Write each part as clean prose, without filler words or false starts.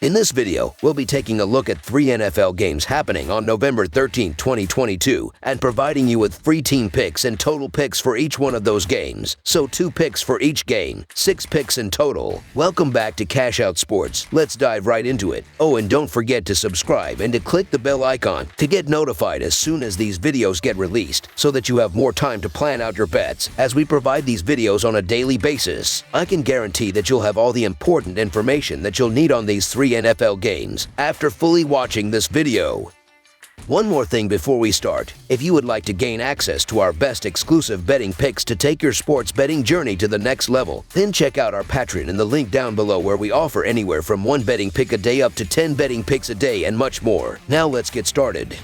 In this video, we'll be taking a look at 3 NFL games happening on November 13, 2022, and providing you with free team picks and total picks for each one of those games. So 2 picks for each game, 6 picks in total. Welcome back to Cash Out Sports. Let's dive right into it. Oh, and don't forget to subscribe and to click the bell icon to get notified as soon as these videos get released, so that you have more time to plan out your bets as we provide these videos on a daily basis. I can guarantee that you'll have all the important information that you'll need on these 3 NFL games after fully watching this video. One more thing before we start. If you would like to gain access to our best exclusive betting picks to take your sports betting journey to the next level, then check out our Patreon in the link down below, where we offer anywhere from 1 betting pick a day up to 10 betting picks a day and much more. Now let's get started.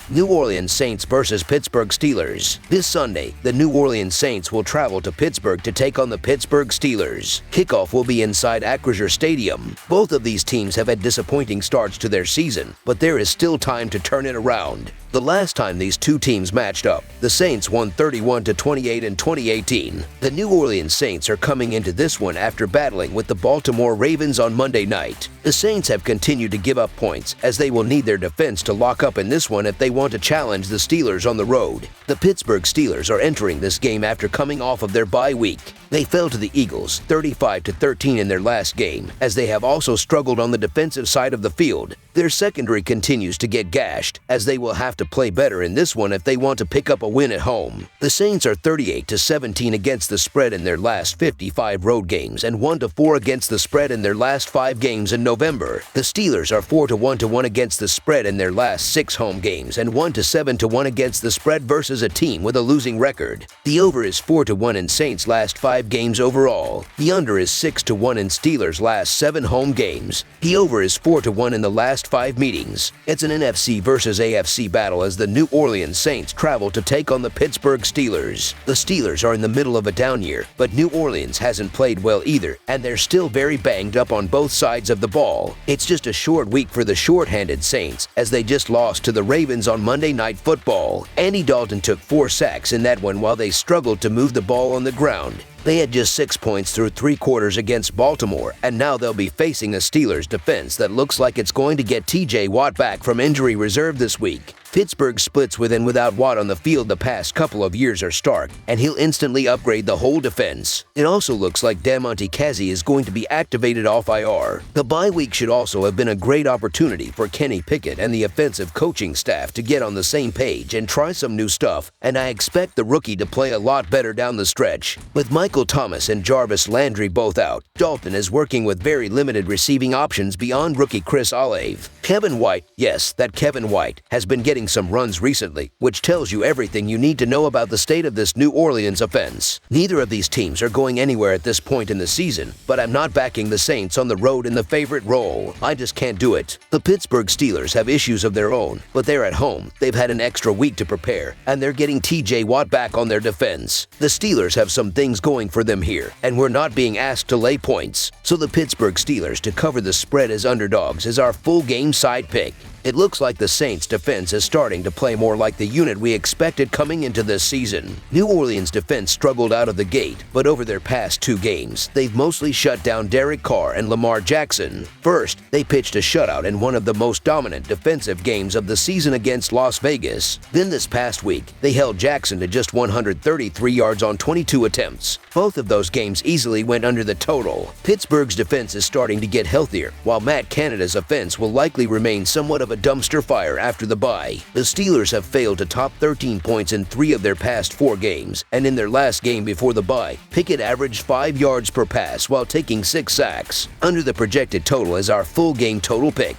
New Orleans Saints versus Pittsburgh Steelers. This Sunday, the New Orleans Saints will travel to Pittsburgh to take on the Pittsburgh Steelers. Kickoff will be inside Acrisure Stadium. Both of these teams have had disappointing starts to their season, but there is still time to turn it around. The last time these two teams matched up, the Saints won 31-28 in 2018. The New Orleans Saints are coming into this one after battling with the Baltimore Ravens on Monday night. The Saints have continued to give up points, as they will need their defense to lock up in this one if they want to challenge the Steelers on the road. The Pittsburgh Steelers are entering this game after coming off of their bye week. They fell to the Eagles 35-13 in their last game, as they have also struggled on the defensive side of the field. Their secondary continues to get gashed, as they will have to play better in this one if they want to pick up a win at home. The Saints are 38-17 against the spread in their last 55 road games and 1-4 against the spread in their last 5 games in November. The Steelers are 4-1 against the spread in their last 6 home games and 1-7 against the spread versus a team with a losing record. The over is 4-1 in Saints' last 5 games overall. The under is 6-1 in Steelers' last 7 home games. The over is 4-1 in the last 5 meetings. It's an NFC versus AFC battle as the New Orleans Saints travel to take on the Pittsburgh Steelers. The Steelers are in the middle of a down year, but New Orleans hasn't played well either, and they're still very banged up on both sides of the ball. It's just a short week for the short-handed Saints, as they just lost to the Ravens on Monday Night Football. Andy Dalton took 4 sacks in that one while they struggled to move the ball on the ground. They had just 6 points through 3 quarters against Baltimore, and now they'll be facing a Steelers defense that looks like it's going to get TJ Watt back from injury reserve this week. Pittsburgh's splits with and without Watt on the field the past couple of years are stark, and he'll instantly upgrade the whole defense. It also looks like Damontae Kazee is going to be activated off IR. The bye week should also have been a great opportunity for Kenny Pickett and the offensive coaching staff to get on the same page and try some new stuff, and I expect the rookie to play a lot better down the stretch. With Michael Thomas and Jarvis Landry both out, Dalton is working with very limited receiving options beyond rookie Chris Olave. Kevin White, yes, that Kevin White, has been getting some runs recently, which tells you everything you need to know about the state of this New Orleans offense. Neither of these teams are going anywhere at this point in the season, but I'm not backing the Saints on the road in the favorite role. I just can't do it. The Pittsburgh Steelers have issues of their own, but they're at home. They've had an extra week to prepare, and they're getting TJ Watt back on their defense. The Steelers have some things going for them here, and we're not being asked to lay points. So the Pittsburgh Steelers to cover the spread as underdogs is our full game side pick. It looks like the Saints' defense is starting to play more like the unit we expected coming into this season. New Orleans' defense struggled out of the gate, but over their past 2 games, they've mostly shut down Derek Carr and Lamar Jackson. First, they pitched a shutout in one of the most dominant defensive games of the season against Las Vegas. Then this past week, they held Jackson to just 133 yards on 22 attempts. Both of those games easily went under the total. Pittsburgh's defense is starting to get healthier, while Matt Canada's offense will likely remain somewhat of a dumpster fire after the bye. The Steelers have failed to top 13 points in 3 of their past 4 games, and in their last game before the bye, Pickett averaged 5 yards per pass while taking 6 sacks. Under the projected total is our full game total pick.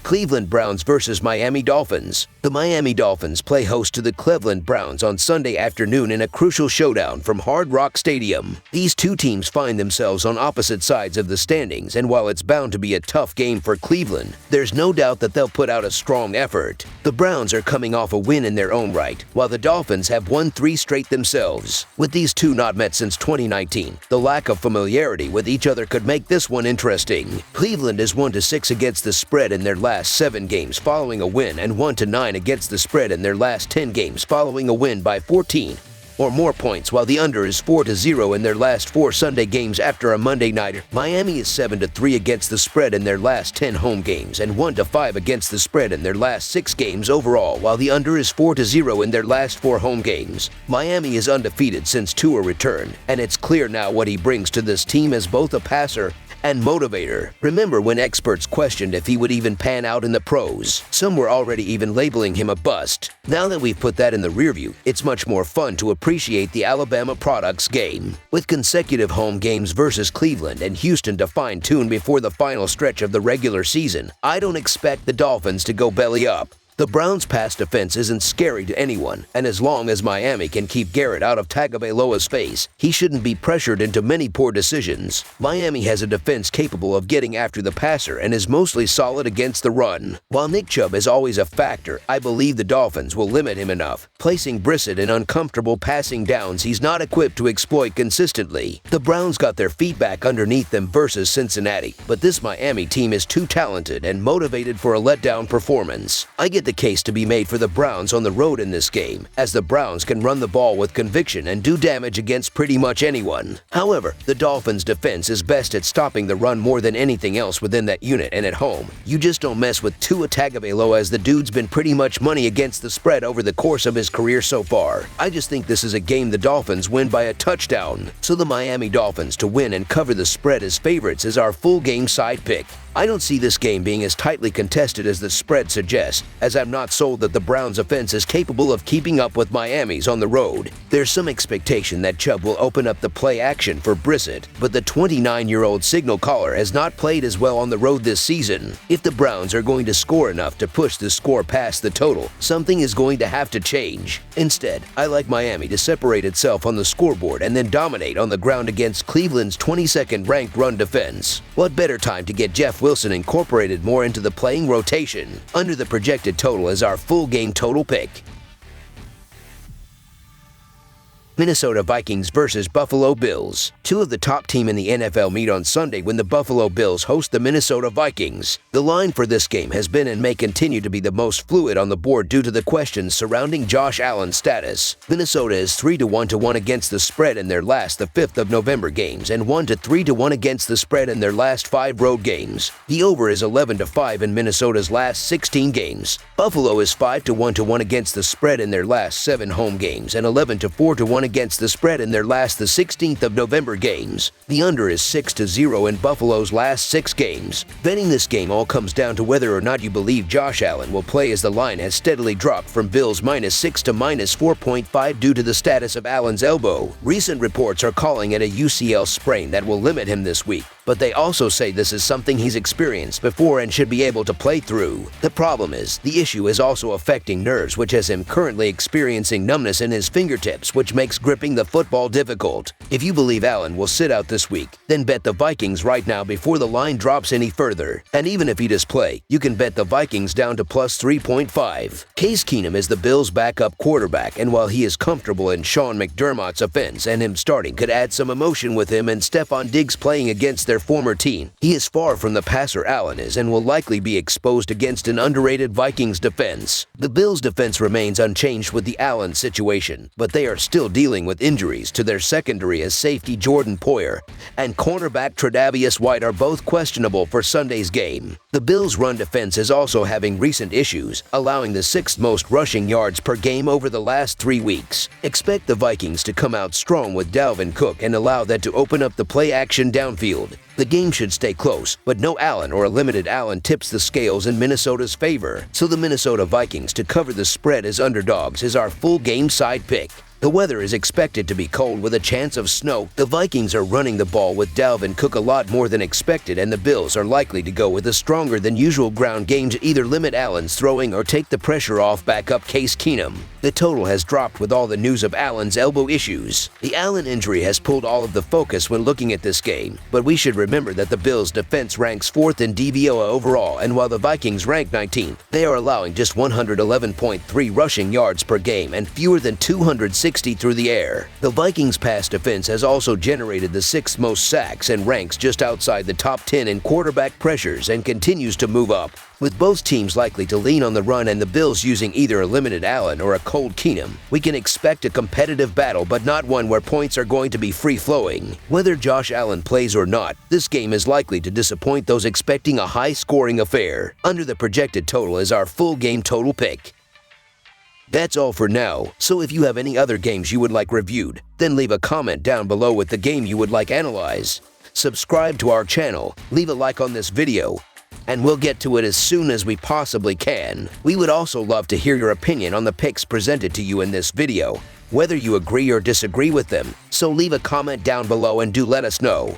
Cleveland Browns versus Miami Dolphins. The Miami Dolphins play host to the Cleveland Browns on Sunday afternoon in a crucial showdown from Hard Rock Stadium. These two teams find themselves on opposite sides of the standings, and while it's bound to be a tough game for Cleveland, there's no doubt that they'll put out a strong effort. The Browns are coming off a win in their own right, while the Dolphins have won 3 straight themselves. With these two not met since 2019, the lack of familiarity with each other could make this one interesting. Cleveland is 1-6 against the spread in their last 7 games following a win, and 1-9 against the spread in their last 10 games following a win by 14. or more points, while the under is 4-0 in their last 4 Sunday games after a Monday nighter. Miami is 7-3 against the spread in their last 10 home games and 1-5 against the spread in their last 6 games overall, while the under is 4-0 in their last 4 home games. Miami is undefeated since Tua returned, and it's clear now what he brings to this team as both a passer and motivator. Remember when experts questioned if he would even pan out in the pros? Some were already even labeling him a bust. Now that we've put that in the rearview, it's much more fun to appreciate the Alabama products game. With consecutive home games versus Cleveland and Houston to fine-tune before the final stretch of the regular season, I don't expect the Dolphins to go belly up. The Browns' pass defense isn't scary to anyone, and as long as Miami can keep Garrett out of Tagovailoa's face, he shouldn't be pressured into many poor decisions. Miami has a defense capable of getting after the passer and is mostly solid against the run. While Nick Chubb is always a factor, I believe the Dolphins will limit him enough, placing Brissett in uncomfortable passing downs he's not equipped to exploit consistently. The Browns got their feet back underneath them versus Cincinnati, but this Miami team is too talented and motivated for a letdown performance. I get the case to be made for the Browns on the road in this game, as the Browns can run the ball with conviction and do damage against pretty much anyone. However, the Dolphins' defense is best at stopping the run more than anything else within that unit, and at home, you just don't mess with Tua Tagovailoa, as the dude's been pretty much money against the spread over the course of his career so far. I just think this is a game the Dolphins win by a touchdown, so the Miami Dolphins to win and cover the spread as favorites is our full game side pick. I don't see this game being as tightly contested as the spread suggests, as I'm not sold that the Browns' offense is capable of keeping up with Miami's on the road. There's some expectation that Chubb will open up the play action for Brissett, but the 29-year-old signal caller has not played as well on the road this season. If the Browns are going to score enough to push the score past the total, something is going to have to change. Instead, I like Miami to separate itself on the scoreboard and then dominate on the ground against Cleveland's 22nd ranked run defense. What better time to get Jeff Wilson incorporated more into the playing rotation? Under the projected total is our full game total pick. Minnesota Vikings versus Buffalo Bills. Two of the top team in the NFL meet on Sunday when the Buffalo Bills host the Minnesota Vikings. The line for this game has been and may continue to be the most fluid on the board due to the questions surrounding Josh Allen's status. Minnesota is 3-1 against the spread in their last the 5th of November games and 1-3 against the spread in their last 5 road games. The over is 11-5 in Minnesota's last 16 games. Buffalo is 5-1 against the spread in their last 7 home games and 11-4 against the spread in their last the 16th of November games. The under is 6-0 in Buffalo's last 6 games. Betting this game all comes down to whether or not you believe Josh Allen will play, as the line has steadily dropped from Bills -6 to -4.5 due to the status of Allen's elbow. Recent reports are calling it a UCL sprain that will limit him this week, but they also say this is something he's experienced before and should be able to play through. The problem is, the issue is also affecting nerves, which has him currently experiencing numbness in his fingertips, which makes gripping the football difficult. If you believe Allen will sit out this week, then bet the Vikings right now before the line drops any further. And even if he does play, you can bet the Vikings down to +3.5. Case Keenum is the Bills' backup quarterback, and while he is comfortable in Sean McDermott's offense, and him starting could add some emotion with him and Stephon Diggs playing against their former team, he is far from the passer Allen is and will likely be exposed against an underrated Vikings defense. The Bills' defense remains unchanged with the Allen situation, but they are still dealing with injuries to their secondary, as safety Jordan Poyer and cornerback Tre'Davious White are both questionable for Sunday's game. The Bills' run defense is also having recent issues, allowing the 6th most rushing yards per game over the last 3 weeks. Expect the Vikings to come out strong with Dalvin Cook and allow that to open up the play action downfield. The game should stay close, but no Allen or a limited Allen tips the scales in Minnesota's favor, so the Minnesota Vikings to cover the spread as underdogs is our full game side pick. The weather is expected to be cold with a chance of snow. The Vikings are running the ball with Dalvin Cook a lot more than expected, and the Bills are likely to go with a stronger than usual ground game to either limit Allen's throwing or take the pressure off backup Case Keenum. The total has dropped with all the news of Allen's elbow issues. The Allen injury has pulled all of the focus when looking at this game, but we should remember that the Bills' defense ranks 4th in DVOA overall, and while the Vikings rank 19th, they are allowing just 111.3 rushing yards per game and fewer than 260 60 through the air. The Vikings' pass defense has also generated the 6th most sacks and ranks just outside the top 10 in quarterback pressures and continues to move up. With both teams likely to lean on the run and the Bills using either a limited Allen or a cold Keenum, we can expect a competitive battle, but not one where points are going to be free-flowing. Whether Josh Allen plays or not, this game is likely to disappoint those expecting a high-scoring affair. Under the projected total is our full game total pick. That's all for now, so if you have any other games you would like reviewed, then leave a comment down below with the game you would like analyzed. Subscribe to our channel, leave a like on this video, and we'll get to it as soon as we possibly can. We would also love to hear your opinion on the picks presented to you in this video, whether you agree or disagree with them, so leave a comment down below and do let us know.